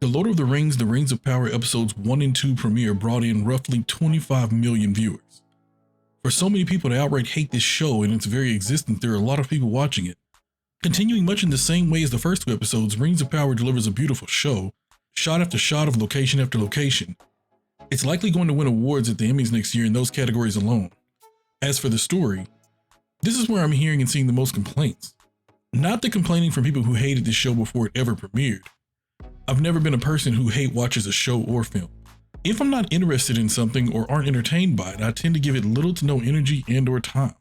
The Lord of the Rings of Power episodes 1 and 2 premiere brought in roughly 25 million viewers. For so many people to outright hate this show and its very existence, there are a lot of people watching it. Continuing much in the same way as the first two episodes, Rings of Power delivers a beautiful show, shot after shot of location after location. It's likely going to win awards at the Emmys next year in those categories alone. As for the story, this is where I'm hearing and seeing the most complaints. Not the complaining from people who hated this show before it ever premiered. I've never been a person who hate watches a show or film. If I'm not interested in something or aren't entertained by it, I tend to give it little to no energy and or time.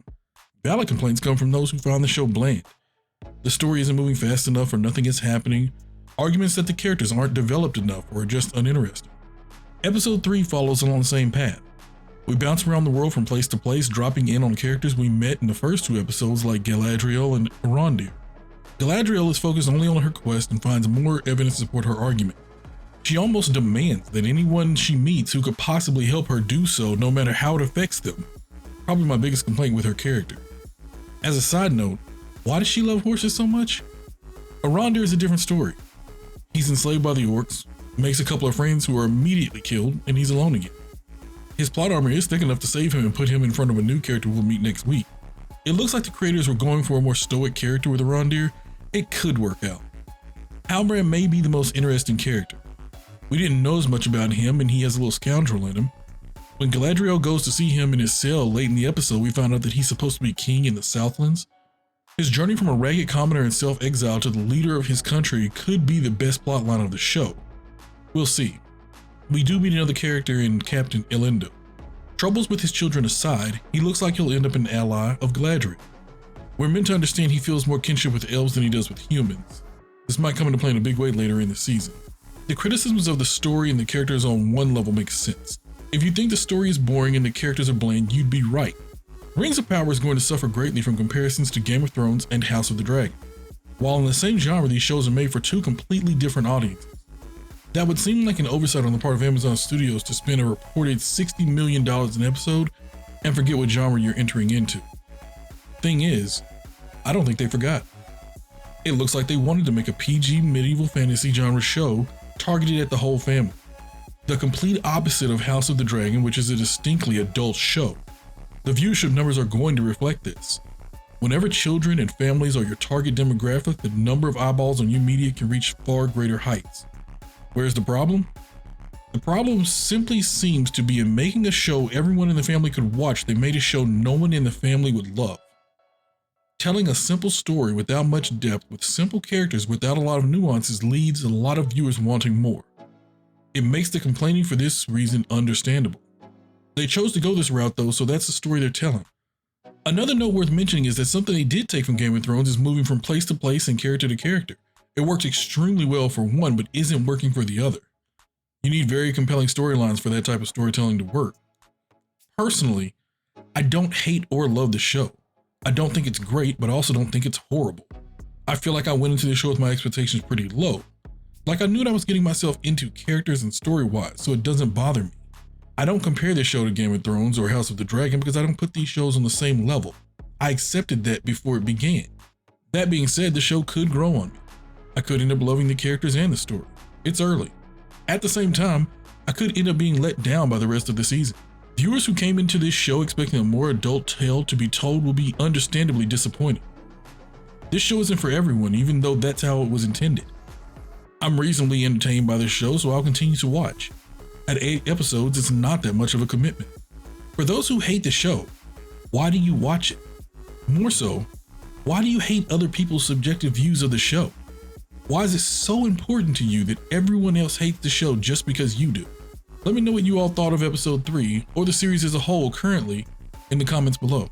Valid complaints come from those who found the show bland. The story isn't moving fast enough or nothing is happening. Arguments that the characters aren't developed enough or are just uninteresting. Episode 3 follows along the same path. We bounce around the world from place to place, dropping in on characters we met in the first two episodes like Galadriel and Arondir. Galadriel is focused only on her quest and finds more evidence to support her argument. She almost demands that anyone she meets who could possibly help her do so, no matter how it affects them. Probably my biggest complaint with her character. As a side note, why does she love horses so much? Arondir is a different story. He's enslaved by the orcs, makes a couple of friends who are immediately killed, and he's alone again. His plot armor is thick enough to save him and put him in front of a new character we'll meet next week. It looks like the creators were going for a more stoic character with Arondir. It could work out. Halbrand may be the most interesting character. We didn't know as much about him, and he has a little scoundrel in him. When Galadriel goes to see him in his cell late in the episode, we found out that he's supposed to be king in the Southlands. His journey from a ragged commoner in self-exile to the leader of his country could be the best plotline of the show. We'll see. We do meet another character in Captain Elendo. Troubles with his children aside, he looks like he'll end up an ally of Galadriel. We're meant to understand he feels more kinship with elves than he does with humans. This might come into play in a big way later in the season. The criticisms of the story and the characters on one level make sense. If you think the story is boring and the characters are bland, you'd be right. Rings of Power is going to suffer greatly from comparisons to Game of Thrones and House of the Dragon. While in the same genre, these shows are made for two completely different audiences. That would seem like an oversight on the part of Amazon Studios to spend a reported $60 million an episode and forget what genre you're entering into. Thing is, I don't think they forgot. It looks like they wanted to make a PG medieval fantasy genre show targeted at the whole family. The complete opposite of House of the Dragon, which is a distinctly adult show. The viewership numbers are going to reflect this. Whenever children and families are your target demographic, the number of eyeballs on your media can reach far greater heights. Where's the problem? The problem simply seems to be in making a show everyone in the family could watch. They made a show no one in the family would love. Telling a simple story without much depth with simple characters without a lot of nuances leaves a lot of viewers wanting more. It makes the complaining for this reason understandable. They chose to go this route though, so that's the story they're telling. Another note worth mentioning is that something they did take from Game of Thrones is moving from place to place and character to character. It works extremely well for one, but isn't working for the other. You need very compelling storylines for that type of storytelling to work. Personally, I don't hate or love the show. I don't think it's great, but also don't think it's horrible. I feel like I went into the show with my expectations pretty low. Like I knew what I was getting myself into characters and story-wise, so it doesn't bother me. I don't compare this show to Game of Thrones or House of the Dragon because I don't put these shows on the same level. I accepted that before it began. That being said, the show could grow on me. I could end up loving the characters and the story. It's early. At the same time, I could end up being let down by the rest of the season. Viewers who came into this show expecting a more adult tale to be told will be understandably disappointed. This show isn't for everyone, even though that's how it was intended. I'm reasonably entertained by this show, so I'll continue to watch. At 8 episodes, it's not that much of a commitment. For those who hate the show, why do you watch it? More so, why do you hate other people's subjective views of the show? Why is it so important to you that everyone else hates the show just because you do? Let me know what you all thought of episode 3 or the series as a whole currently in the comments below.